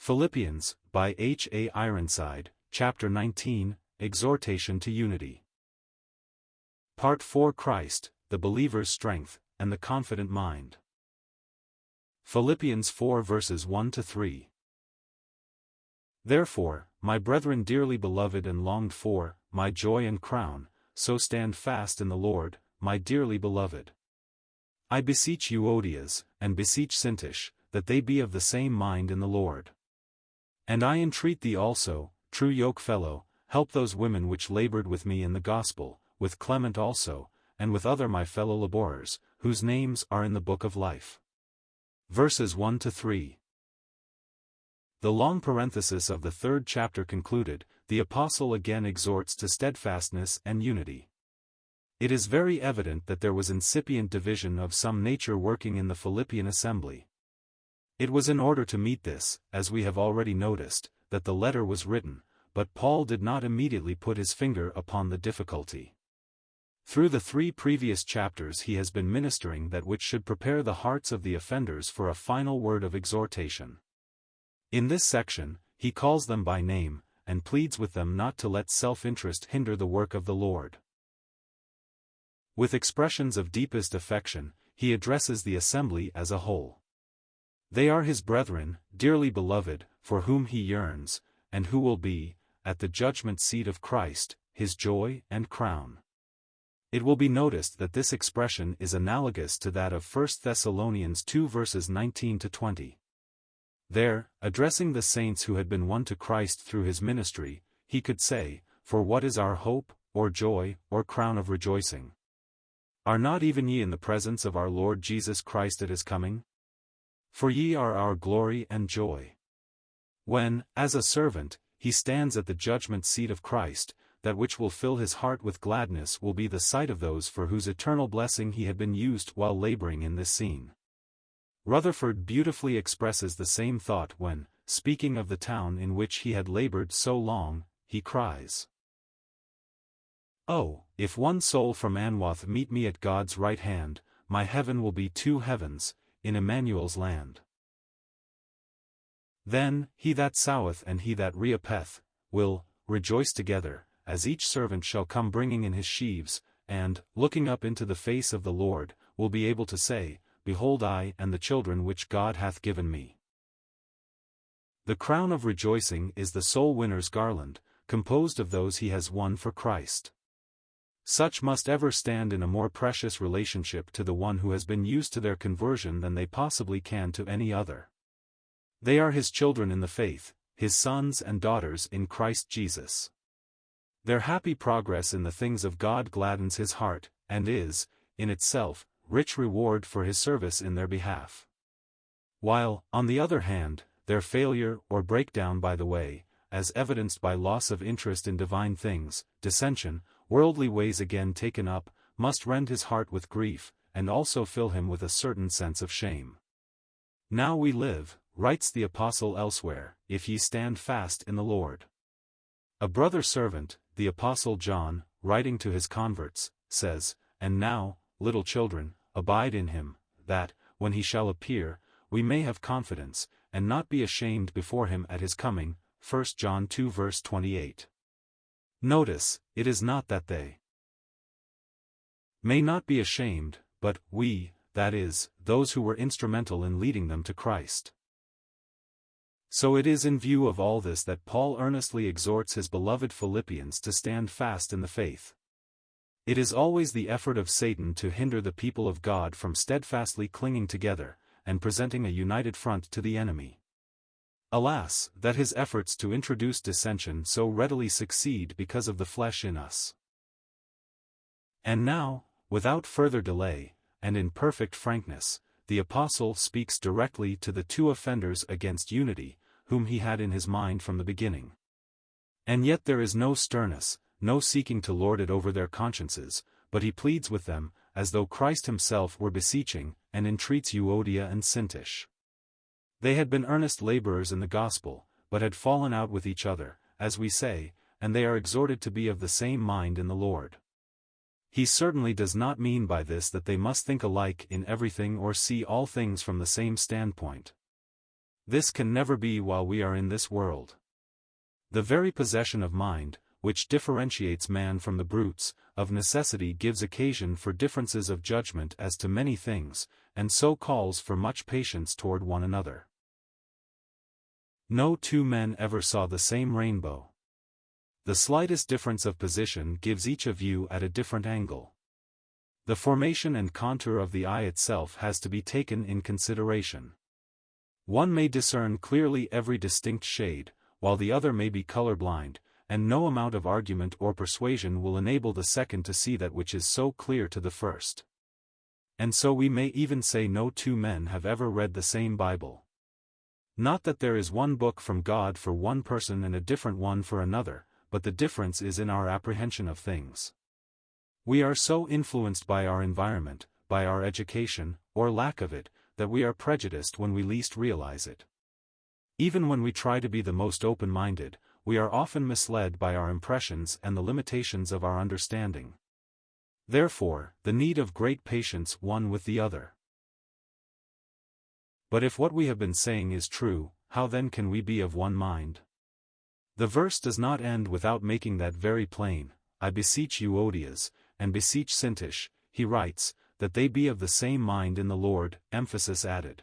Philippians, by H. A. Ironside, Chapter 19, Exhortation to Unity. Part 4. Christ, the believer's strength, and the confident mind. Philippians 4 verses 1-3. Therefore, my brethren dearly beloved and longed for, my joy and crown, so stand fast in the Lord, my dearly beloved. I beseech Euodias, and beseech Syntyche, that they be of the same mind in the Lord. And I entreat thee also, true yokefellow, help those women which labored with me in the gospel, with Clement also, and with other my fellow laborers, whose names are in the book of life. Verses 1-3. The long parenthesis of the 3rd chapter concluded, the apostle again exhorts to steadfastness and unity. It is very evident that there was incipient division of some nature working in the Philippian assembly. It was in order to meet this, as we have already noticed, that the letter was written, but Paul did not immediately put his finger upon the difficulty. Through the 3 previous chapters he has been ministering that which should prepare the hearts of the offenders for a final word of exhortation. In this section, he calls them by name, and pleads with them not to let self-interest hinder the work of the Lord. With expressions of deepest affection, he addresses the assembly as a whole. They are his brethren, dearly beloved, for whom he yearns, and who will be, at the judgment seat of Christ, his joy and crown. It will be noticed that this expression is analogous to that of 1 Thessalonians 2 verses 19-20. There, addressing the saints who had been won to Christ through his ministry, he could say, "For what is our hope, or joy, or crown of rejoicing? Are not even ye in the presence of our Lord Jesus Christ at his coming? For ye are our glory and joy." When, as a servant, he stands at the judgment seat of Christ, that which will fill his heart with gladness will be the sight of those for whose eternal blessing he had been used while laboring in this scene. Rutherford beautifully expresses the same thought when, speaking of the town in which he had labored so long, he cries, "Oh, if one soul from Anwath meet me at God's right hand, my heaven will be 2 heavens, in Emmanuel's land. Then, he that soweth and he that reapeth, will, rejoice together, as each servant shall come bringing in his sheaves, and, looking up into the face of the Lord, will be able to say, Behold I and the children which God hath given me." The crown of rejoicing is the soul winner's garland, composed of those he has won for Christ. Such must ever stand in a more precious relationship to the one who has been used to their conversion than they possibly can to any other. They are his children in the faith, his sons and daughters in Christ Jesus. Their happy progress in the things of God gladdens his heart, and is, in itself, rich reward for his service in their behalf. While, on the other hand, their failure or breakdown by the way, as evidenced by loss of interest in divine things, dissension, worldly ways again taken up, must rend his heart with grief, and also fill him with a certain sense of shame. "Now we live," writes the apostle elsewhere, "if ye stand fast in the Lord." A brother servant, the apostle John, writing to his converts, says, "And now, little children, abide in him, that, when he shall appear, we may have confidence, and not be ashamed before him at his coming." 1 John 2 verse 28. Notice, it is not that they may not be ashamed, but we, that is, those who were instrumental in leading them to Christ. So it is in view of all this that Paul earnestly exhorts his beloved Philippians to stand fast in the faith. It is always the effort of Satan to hinder the people of God from steadfastly clinging together, and presenting a united front to the enemy. Alas, that his efforts to introduce dissension so readily succeed because of the flesh in us. And now, without further delay, and in perfect frankness, the apostle speaks directly to the 2 offenders against unity, whom he had in his mind from the beginning. And yet there is no sternness, no seeking to lord it over their consciences, but he pleads with them, as though Christ himself were beseeching, and entreats Euodia and Syntyche. They had been earnest laborers in the gospel, but had fallen out with each other, as we say, and they are exhorted to be of the same mind in the Lord. He certainly does not mean by this that they must think alike in everything or see all things from the same standpoint. This can never be while we are in this world. The very possession of mind, which differentiates man from the brutes, of necessity gives occasion for differences of judgment as to many things, and so calls for much patience toward one another. No two men ever saw the same rainbow. The slightest difference of position gives each a view at a different angle. The formation and contour of the eye itself has to be taken in consideration. One may discern clearly every distinct shade, while the other may be colorblind, and no amount of argument or persuasion will enable the second to see that which is so clear to the first. And so we may even say no two men have ever read the same Bible. Not that there is one book from God for one person and a different one for another, but the difference is in our apprehension of things. We are so influenced by our environment, by our education, or lack of it, that we are prejudiced when we least realize it. Even when we try to be the most open-minded, we are often misled by our impressions and the limitations of our understanding. Therefore, the need of great patience one with the other. But if what we have been saying is true, how then can we be of one mind? The verse does not end without making that very plain. I beseech you, Odias, and beseech Syntyche, he writes, that they be of the same mind in the Lord, emphasis added.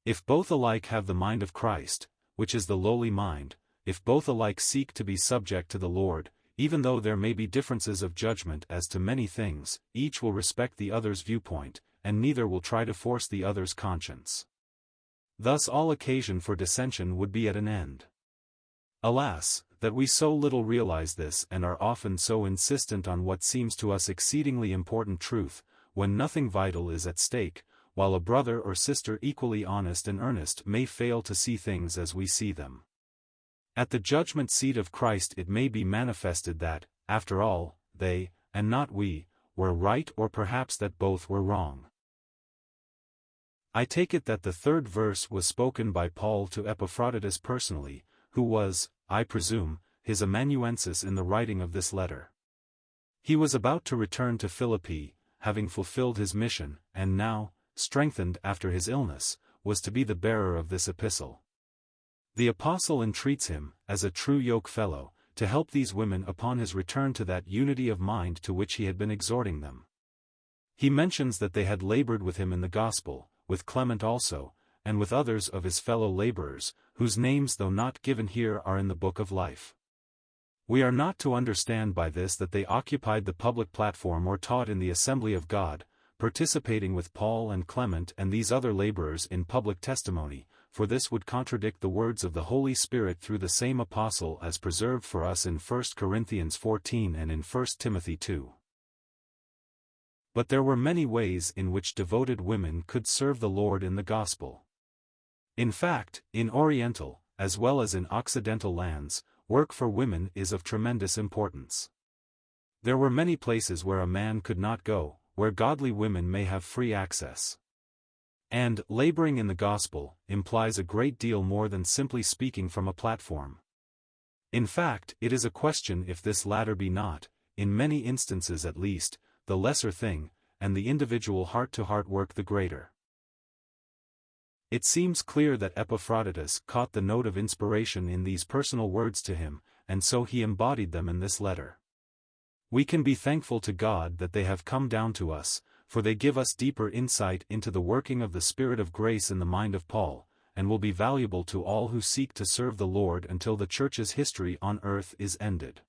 If both alike have the mind of Christ, which is the lowly mind, if both alike seek to be subject to the Lord, even though there may be differences of judgment as to many things, each will respect the other's viewpoint, and neither will try to force the other's conscience. Thus all occasion for dissension would be at an end. Alas, that we so little realize this and are often so insistent on what seems to us exceedingly important truth, when nothing vital is at stake, while a brother or sister equally honest and earnest may fail to see things as we see them. At the judgment seat of Christ it may be manifested that, after all, they, and not we, were right, or perhaps that both were wrong. I take it that the third verse was spoken by Paul to Epaphroditus personally, who was, I presume, his amanuensis in the writing of this letter. He was about to return to Philippi, having fulfilled his mission, and now, strengthened after his illness, was to be the bearer of this epistle. The apostle entreats him, as a true yoke-fellow, to help these women upon his return to that unity of mind to which he had been exhorting them. He mentions that they had labored with him in the gospel, with Clement also, and with others of his fellow laborers, whose names though not given here are in the book of life. We are not to understand by this that they occupied the public platform or taught in the assembly of God, participating with Paul and Clement and these other laborers in public testimony, for this would contradict the words of the Holy Spirit through the same apostle as preserved for us in 1 Corinthians 14 and in 1 Timothy 2. But there were many ways in which devoted women could serve the Lord in the gospel. In fact, in Oriental, as well as in Occidental lands, work for women is of tremendous importance. There were many places where a man could not go, where godly women may have free access. And, laboring in the gospel, implies a great deal more than simply speaking from a platform. In fact, it is a question if this latter be not, in many instances at least, the lesser thing, and the individual heart-to-heart work the greater. It seems clear that Epaphroditus caught the note of inspiration in these personal words to him, and so he embodied them in this letter. We can be thankful to God that they have come down to us, for they give us deeper insight into the working of the Spirit of grace in the mind of Paul, and will be valuable to all who seek to serve the Lord until the Church's history on earth is ended.